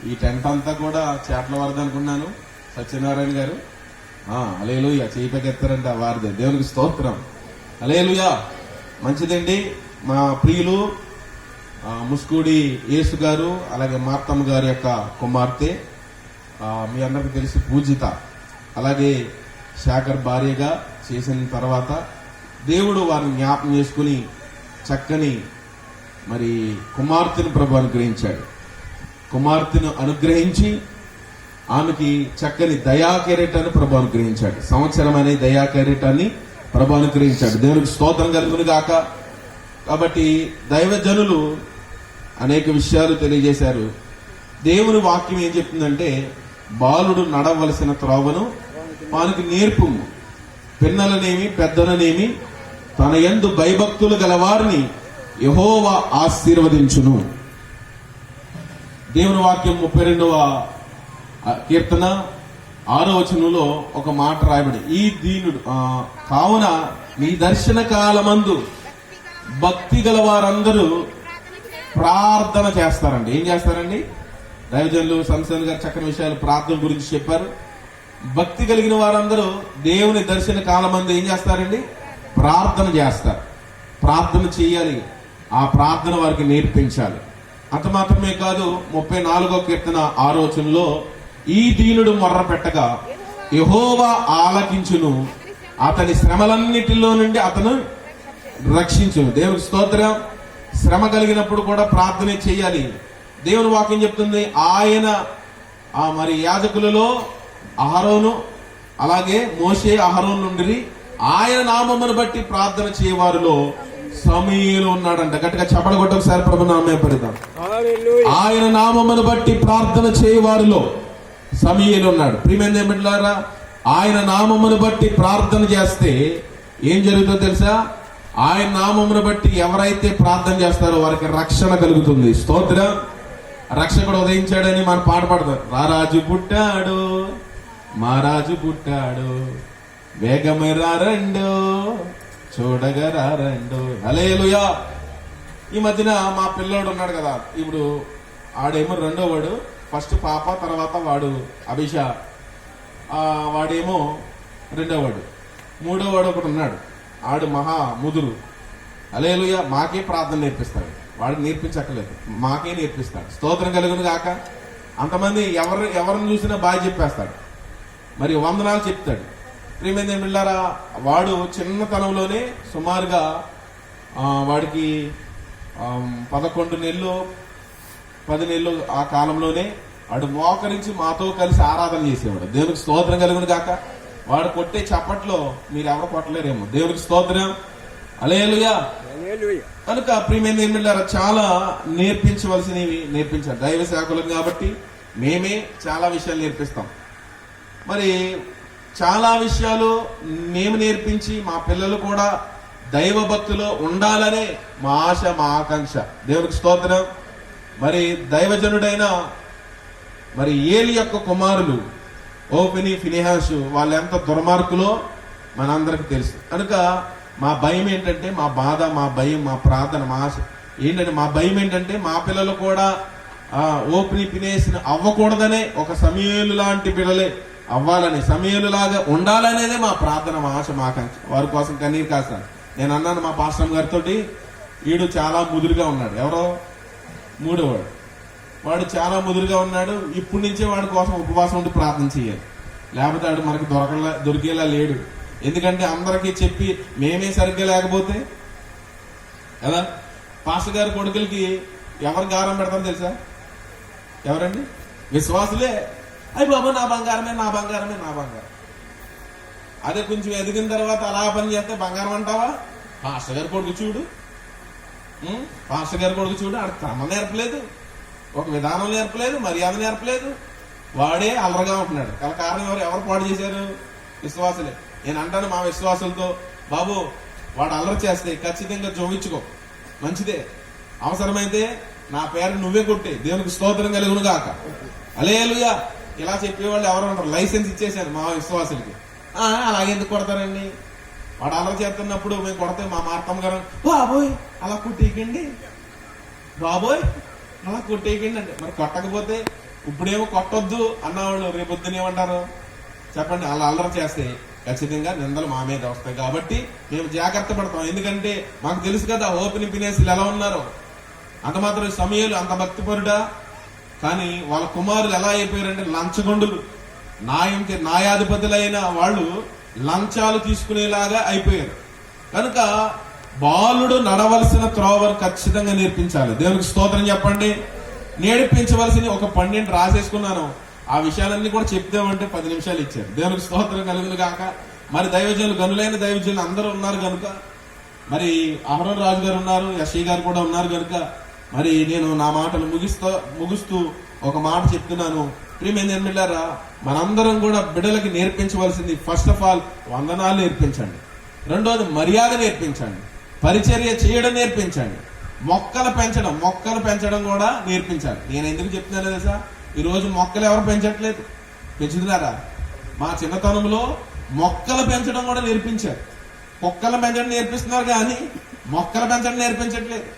ఈ టెంట్ అంతా కూడా చేపల వారిది అనుకున్నాను. సత్యనారాయణ గారు హల్లెలూయా చేయి పైకెత్తారంట, వారిదే. దేవునికి స్తోత్రం. హల్లెలూయా. మంచిదండి. మా ప్రియులు ముస్కూడి యేసు గారు, అలాగే మార్తమ్మ గారి యొక్క కుమార్తె, మీ అందరికి తెలిసి పూజిత, అలాగే శేఖర్ భార్యగా చేసిన తర్వాత దేవుడు వారిని జ్ఞాపం చేసుకుని చక్కని మరి కుమార్తెను ప్రభు అనుగ్రహించాడు. కుమార్తెను అనుగ్రహించి ఆమెకి చక్కని దయా కిరీటాన్ని ప్రభు అనుగ్రహించాడు. సంవత్సరం అనే దయా కిరీటాన్ని ప్రభు అనుగ్రహించాడు. దేవునికి స్తోత్రం కలుగును గాక. కాబట్టి దైవజనులు అనేక విషయాలు తెలియజేశారు. దేవుని వాక్యం ఏం చెప్తుందంటే, బాలుడు నడవలసిన త్రోవను వానికి నేర్పుము, పిన్నలనేమి పెద్దలనేమి తన యందు భయభక్తులు గలవారిని యెహోవా ఆశీర్వదించును. దేవుని వాక్యం 32వ కీర్తన 6వ వచనంలో ఒక మాట రాయబడి, ఈ దీనుడు కావున నీ దర్శన కాలమందు భక్తి గల వారందరూ ప్రార్థన చేస్తారండి. ఏం చేస్తారండి? దైవజనులు సంస్థలు గారు చక్కని విషయాలు ప్రార్థన గురించి చెప్పారు. భక్తి కలిగిన వారందరూ దేవుని దర్శన కాలమందు ఏం చేస్తారండి? ప్రార్థన చేస్తారు. ప్రార్థన చేయాలి. ఆ ప్రార్థన వారికి నేర్పించాలి. అంత మాత్రమే కాదు, 34వ కీర్తన 6వ వచనంలో, ఈ దీనుడు మొర్ర పెట్టగా యెహోవా ఆలకించును, అతని శ్రమలన్నిటిలో నుండి అతను రక్షించును. దేవునికి స్తోత్రం. శ్రమ కలిగినప్పుడు కూడా ప్రార్థన చేయాలి. దేవుని వాక్యం చెప్తుంది, ఆయన మరి యాజకులలో అహరోను, అలాగే మోషే అహరోను నుండి ఆయన నామమును బట్టి ప్రార్థన చేయవారిలో సమూయేలు ఉన్నాడంట. గట్టిగా చప్పట్లు కొట్టి ఒకసారి ప్రభు నామే పెడతాం. ఆయన నామమును బట్టి ప్రార్థన చేయవారిలో సమూయేలు ఉన్నాడు. ప్రియమైన బిడ్డలారా, ఆయన నామమును బట్టి ప్రార్థన చేస్తే ఏం జరుగుతుందో తెలుసా? ఆయన నామమును బట్టి ఎవరైతే ప్రార్థన చేస్తారో వారికి రక్షణ కలుగుతుంది. స్తోత్రం. రక్షకుడు ఉదయించాడని మనం పాట పాడతాం. రారాజు పుట్టాడు, మహారాజు పుట్టాడు, వేగమే రారండు, చూడగా రారండు. హల్లెలూయా. ఈ మధ్యన మా పిల్లోడు ఉన్నాడు కదా, ఇప్పుడు ఆడేమో రెండో వాడు, ఫస్ట్ పాప, తర్వాత వాడు అభిషా, వాడేమో రెండో వాడు. మూడో వాడు ఒకటి ఉన్నాడు, ఆడు మహా ముదురు. హల్లెలూయా. మాకే ప్రార్థన నేర్పిస్తాడు. వాడికి నేర్పించక్కలేదు, మాకే నేర్పిస్తాడు. స్తోత్రం కలుగును గాక. అంతమంది ఎవరిని చూసినా బాగా చెప్పేస్తాడు, మరి వందనాలు చెప్తాడు. ప్రియమైన బిడ్డలారా, వాడు చిన్నతనంలోనే సుమారుగా వాడికి 11 నెలలు 10 నెలలు ఆ కాలంలోనే వాడు మోకరించి మాతో కలిసి ఆరాధన చేసేవాడు. దేవునికి స్తోత్రం కలుగును గాక. వాడు కొట్టే చప్పట్లో మీరు ఎవరు కొట్టలేరేమో. దేవునికి స్తోత్రం. హల్లెలూయా. కనుక ప్రియమైన బిడ్డలారా, చాలా నేర్పించవలసినవి నేర్పించారు. దైవ సేవకులం కాబట్టి మేమే చాలా విషయాలు నేర్పిస్తాం. మరి చాలా విషయాలు మేము నేర్పించి మా పిల్లలు కూడా దైవ భక్తిలో ఉండాలనే మా ఆశ, మా ఆకాంక్ష. దేవునికి స్తోత్రం. మరి దైవజనుడైన మరి ఏలి యొక్క కుమారులు ఓపెని, ఫినిహాసు, వాళ్ళు ఎంత దుర్మార్గులో మనందరికి తెలుసు. కనుక మా భయం ఏంటంటే, మా బాధ, మా భయం, మా ప్రార్థన, మా ఆశ ఏంటంటే, మా భయం ఏంటంటే మా పిల్లలు కూడా ఓపెని, ఫినిహాసుని అవ్వకూడదనే, ఒక సమూయేలు లాంటి పిల్లలే అవ్వాలని, సమూయేలు లాగా ఉండాలనేదే మా ప్రార్థన, మా ఆశ, మా ఆకాంక్ష. వారి కోసం కన్నీరు కాస్తాను. నేను అన్నాను మా పాస్టర్ గారితో, వీడు చాలా ముదురుగా ఉన్నాడు. ఎవరో మూడోవాడు, వాడు చాలా ముదురుగా ఉన్నాడు. ఇప్పటి నుంచే వాడి కోసం ఉపవాసం ఉండి ప్రార్థన చేయాలి, లేకపోతే వాడు మనకి దొరికేలా లేడు. ఎందుకంటే అందరికీ చెప్పి మేమే సరిగ్గా లేకపోతే కదా. పాస్టర్ గారి కొడుకులకి ఎవరు గారం పెడతాం తెలుసా? ఎవరండి? విశ్వాసులే. అయ్యి బాబు నా బంగారమే, నా బంగారమే, నా బంగారం. అదే కొంచెం ఎదిగిన తర్వాత అలా పని చేస్తే బంగారం అంటావా? పాస్టర్ గారి కొడుకు చూడు, పాస్టర్ గారి కొడుకు చూడు, ఆడ క్రమం నేర్పలేదు, ఒక విధానం నేర్పలేదు, మర్యాద నేర్పలేదు, వాడే అల్లరగా ఉంటున్నాడు. గల కారణం ఎవరు పాడు చేశారు? విశ్వాసులే. నేను అంటాను మా విశ్వాసులతో, బాబు వాడు అల్లరి చేస్తే ఖచ్చితంగా జోగించుకో, మంచిదే. అవసరమైతే నా పేరు నువ్వే కొట్టే. దేవునికి స్తోత్రం కలుగును గాక. హల్లెలూయా. ఇలా చెప్పేవాళ్ళు ఎవరు ఉంటారు? లైసెన్స్ ఇచ్చేసారు మా విశ్వాసులకి. అలాగే ఎందుకు కొడతారండి? వాడు అల్లరి చేస్తున్నప్పుడు మేము కొడితే మా మార్తమ్మ గారు, బాబోయ్ అలా కొట్టేయకండి, బాబోయ్ అలా కొట్టేయకండి అంటే, మరి కొట్టకపోతే ఇప్పుడేమో కొట్టొద్దు అన్నవాళ్ళు రేపొద్దున ఏమంటారు చెప్పండి? అలా అల్లరి చేస్తే ఖచ్చితంగా నిందలు మా మీద వస్తాయి. కాబట్టి మేము జాగ్రత్త పడతాం. ఎందుకంటే మాకు తెలుసు కదా ఓపెన్ పినేసులు ఎలా ఉన్నారో. అంత మాత్రం సమయాలు అంత భక్తిపరుడా, కానీ వాళ్ళ కుమారులు ఎలా అయిపోయారంటే లంచగొండులు. న్యాయాధిపతులైన వాళ్ళు లంచాలు తీసుకునేలాగా అయిపోయారు. కనుక బాలుడు నడవలసిన త్రోవను ఖచ్చితంగా నేర్పించాలి. దేవునికి స్తోత్రం చెప్పండి. నేర్పించవలసిన ఒక 12 రాసేసుకున్నాను. ఆ విషయాలన్నీ కూడా చెప్తామంటే 10 నిమిషాలు ఇచ్చారు. దేవునికి స్తోత్రం కలుగును గాక. మరి దైవజనులు, గనులైన దైవజనులు అందరూ ఉన్నారు కనుక, మరి అహరోన్ రాజు గారు ఉన్నారు, యశీ గారు కూడా ఉన్నారు కనుక, మరి నేను నా మాటలు ముగుస్తూ ఒక మాట చెప్తున్నాను. ప్రియమైన బిడ్డలారా, మనందరం కూడా బిడ్డలకి నేర్పించవలసింది ఫస్ట్ ఆఫ్ ఆల్ వందనాలు నేర్పించండి. రెండోది మర్యాద నేర్పించండి. పరిచర్య చేయడం నేర్పించండి. మొక్కలు పెంచడం కూడా నేర్పించాలి. నేను ఎందుకు చెప్తున్నాను తెలుసా? ఈ రోజు మొక్కలు ఎవరు పెంచట్లేదు, పెంచుతున్నారా? మా చిన్నతనంలో మొక్కలు పెంచడం కూడా నేర్పించారు. కుక్కలు పెంచడం నేర్పిస్తున్నారు కానీ మొక్కలు పెంచడం నేర్పించట్లేదు.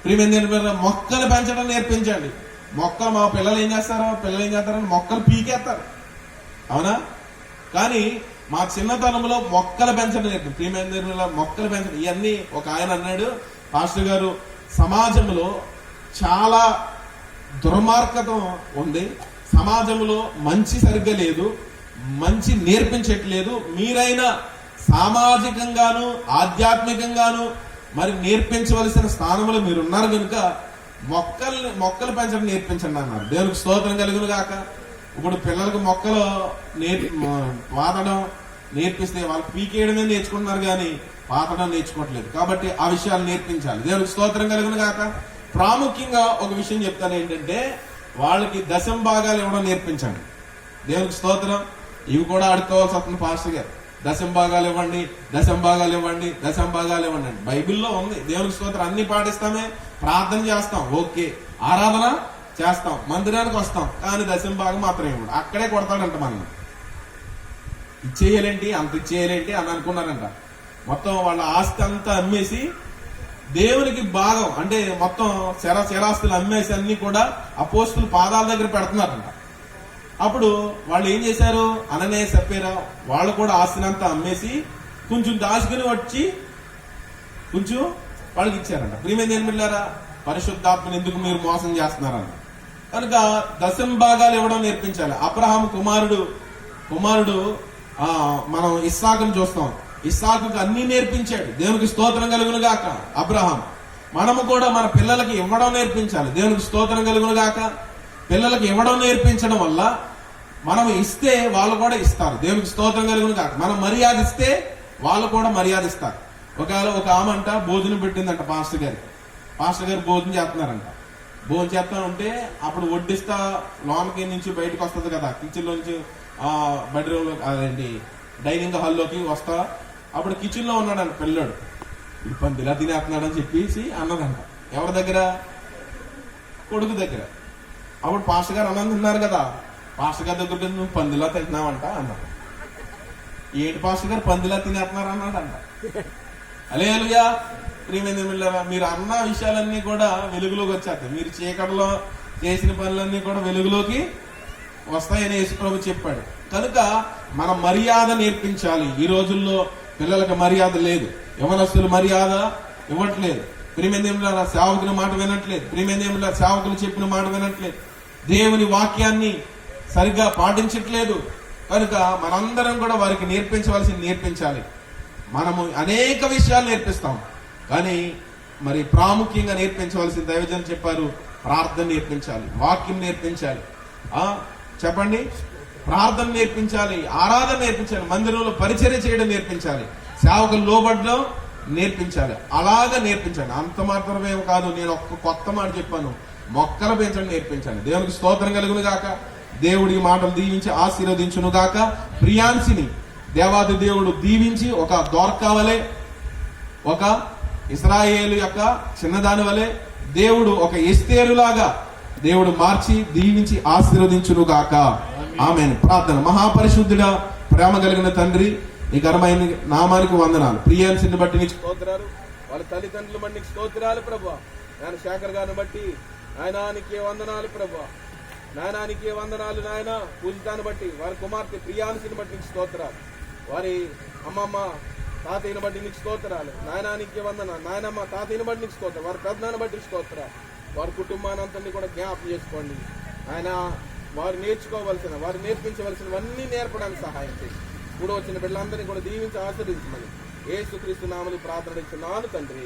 ప్రియమైన మొక్కలు పెంచడం నేర్పించండి. మొక్కలు మా పిల్లలు ఏం చేస్తారని మొక్కలు పీకేస్తారు, అవునా? కానీ మా చిన్నతనంలో మొక్కలు పెంచడం నేర్పి ప్రియమైన మొక్కలు పెంచడం. ఇవన్నీ ఒక ఆయన అన్నాడు, పాస్టర్ గారు, సమాజంలో చాలా దుర్మార్గత ఉంది, సమాజంలో మంచి సరిగ్గా లేదు, మంచి నేర్పించట్లేదు. మీరైనా సామాజికంగాను ఆధ్యాత్మికంగాను మరి నేర్పించవలసిన స్థానంలో మీరున్నారు కనుక మొక్కలు పెంచడం నేర్పించండి అన్నారు. దేవునికి స్తోత్రం కలుగును గాక. ఇప్పుడు పిల్లలకు మొక్కలు పాతడం నేర్పిస్తే వాళ్ళు పీకేయడమే నేర్చుకుంటున్నారు కానీ పాతడం నేర్చుకోవట్లేదు. కాబట్టి ఆ విషయాలు నేర్పించాలి. దేవునికి స్తోత్రం కలుగును గాక. ప్రాముఖ్యంగా ఒక విషయం చెప్తాను ఏంటంటే, వాళ్ళకి 10వ భాగాలు ఇవ్వడం నేర్పించండి. దేవునికి స్తోత్రం. ఇవి కూడా అడుక్కోవాల్సి వస్తుంది పాస్టర్ గారు. 10వ భాగాలు ఇవ్వండి, 10వ భాగాలు ఇవ్వండి, 10వ భాగాలు ఇవ్వండి అండి. బైబిల్లో ఉంది. దేవునికి స్తోత్రం. అన్ని పాటిస్తామే, ప్రార్థన చేస్తాం, ఓకే, ఆరాధన చేస్తాం, మందిరానికి వస్తాం, కానీ 10వ భాగం మాత్రం ఇవ్వండి. అక్కడే కొడతాడంట మనం. ఇచ్చేయాలేంటి, అంత ఇచ్చేయాలేంటి అని అనుకున్నారంట. మొత్తం వాళ్ళ ఆస్తి అంతా అమ్మేసి దేవునికి భాగం అంటే మొత్తం స్థిరాస్తులు అమ్మేసి అన్ని కూడా అపోస్తుల పాదాల దగ్గర పెడుతున్నారంట. అప్పుడు వాళ్ళు ఏం చేశారు, అననే సప్పేరా వాళ్ళు కూడా ఆస్తినంతా అమ్మేసి కొంచెం దాచుకుని వచ్చి కొంచెం వాళ్ళకి ఇచ్చారంట. ప్రియమైన ఏమిళ్ళారా, పరిశుద్ధాత్మని ఎందుకు మీరు మోసం చేస్తున్నారన్న కనుక 10వ భాగాలు ఇవ్వడం నేర్పించాలి. అబ్రహాం కుమారుడు మనం ఇస్సాకుని చూస్తాం. ఇస్సాకుకి అన్ని నేర్పించాడు. దేవునికి స్తోత్రం కలుగును గాక. అబ్రహాం, మనము కూడా మన పిల్లలకి ఇవ్వడం నేర్పించాలి. దేవునికి స్తోత్రం కలుగును గాక. పిల్లలకి ఇవ్వడం నేర్పించడం వల్ల మనం ఇస్తే వాళ్ళు కూడా ఇస్తారు. దేవునికి స్తోత్రం కలుగును గాక. మనం మర్యాద ఇస్తే వాళ్ళు కూడా మర్యాద ఇస్తారు. ఒకవేళ ఒక ఆమంట భోజనం పెట్టిందంట పాస్టర్ గారు భోజనం చేస్తున్నారంట. భోజనం చేస్తా ఉంటే అప్పుడు వడ్డిస్తా లోన్కి నుంచి బయటకు వస్తుంది కదా, కిచెన్ లోంచి బెడ్రూమ్ అదేంటి డైనింగ్ హాల్లోకి వస్తా. అప్పుడు కిచెన్ లో ఉన్నాడంట పిల్లడు. ఇది పందిలా తినేస్తున్నాడని చెప్పేసి అన్నదంట. ఎవరి దగ్గర? కొడుకు దగ్గర. అప్పుడు పాస్టర్ గారు అన్నం తిన్నారు కదా, పాస్టర్ గారి దగ్గర నువ్వు పందిలా తింటున్నావంట అన్నాడు. ఏంటి పాస్టర్ గారు పందిలా తినేస్తున్నారు అన్నాడంట. హల్లెలూయా. ప్రియమైన మీరు అన్న విషయాలన్నీ కూడా వెలుగులోకి వచ్చేస్తాయి. మీరు చీకటిలో చేసిన పనులన్నీ కూడా వెలుగులోకి వస్తాయని యేసుప్రభు చెప్పాడు. కనుక మనం మర్యాద నేర్పించాలి. ఈ రోజుల్లో పిల్లలకు మర్యాద లేదు. యవనస్తులు మర్యాద ఇవ్వట్లేదు. ప్రియమైన సేవకుని మాట వినట్లేదు. ప్రియమైన సేవకులు చెప్పిన మాట వినట్లేదు. దేవుని వాక్యాన్ని సరిగ్గా పాటించట్లేదు. కనుక మనందరం కూడా వారికి నేర్పించాలి. మనము అనేక విషయాలు నేర్పిస్తాం, కానీ మరి ప్రాముఖ్యంగా నేర్పించవలసిన దైవజనులు చెప్పారు, ప్రార్థన నేర్పించాలి, వాక్యం నేర్పించాలి. చెప్పండి, ప్రార్థన నేర్పించాలి, ఆరాధన నేర్పించాలి, మందిరంలో పరిచర్య చేయడం నేర్పించాలి, సేవకులు లోబడడం నేర్పించాలి. అలాగా నేర్పించాలి. అంత మాత్రమే కాదు, నేను ఒక్క కొత్త మాట చెప్పాను, మొక్కలు పెంచడం నేర్పించాలి. దేవునికి స్తోత్రం కలుగును గాక. దేవుడి మాటలు దీవించి ఆశీర్వదించును గాక. ప్రియాన్సిని దేవాది దేవుడు దీవించి ఒక దోర్కా వలె, ఒక ఇశ్రాయేలు యొక్క చిన్నదాని వలె దేవుడు ఒక ఎస్తేరులాగా దేవుడు మార్చి దీవించి ఆశీర్వదించును గాక. ఆమేన్. ప్రార్థన. మహాపరిశుద్ధుడా, ప్రేమ కలిగిన తండ్రి, నీ ఘనమైన నామానికి వందనాలు. ప్రియాన్సిని బట్టి నీకు స్తోత్రాలు, వాళ్ళ తల్లిదండ్రులు బట్టి నీకు స్తోత్రాలు ప్రభువా. నేను శేఖర్ గారిని బట్టి ఆయన నీకే వందనాలు ప్రభువా. నాయనానికి వందనాలు నాయన. పూజితాన్ని బట్టి, వారి కుమార్తె ప్రియాన్సిని బట్టి నీకు స్తోత్రాలు, వారి అమ్మమ్మ తాతయ్యని బట్టి నీకు స్తోత్రాలు. నాయనానికి వందన, నాయనమ్మ తాతయ్యని బట్టి నీకు స్తోత్రం, వారి పెద్దనాన్ని బట్టి స్తోత్రాలు. వారి కుటుంబానంతని కూడా జ్ఞాపకం చేసుకోండి ఆయన. వారు నేర్చుకోవలసిన, వారు నేర్పించవలసినవన్నీ నేర్పడానికి సహాయం చేసి కూడా వచ్చిన బిడ్డలందరినీ కూడా దీవించి ఆశీర్వదించమని యేసుక్రీస్తు నామములో ప్రార్థన ఇస్తున్నాను తండ్రి.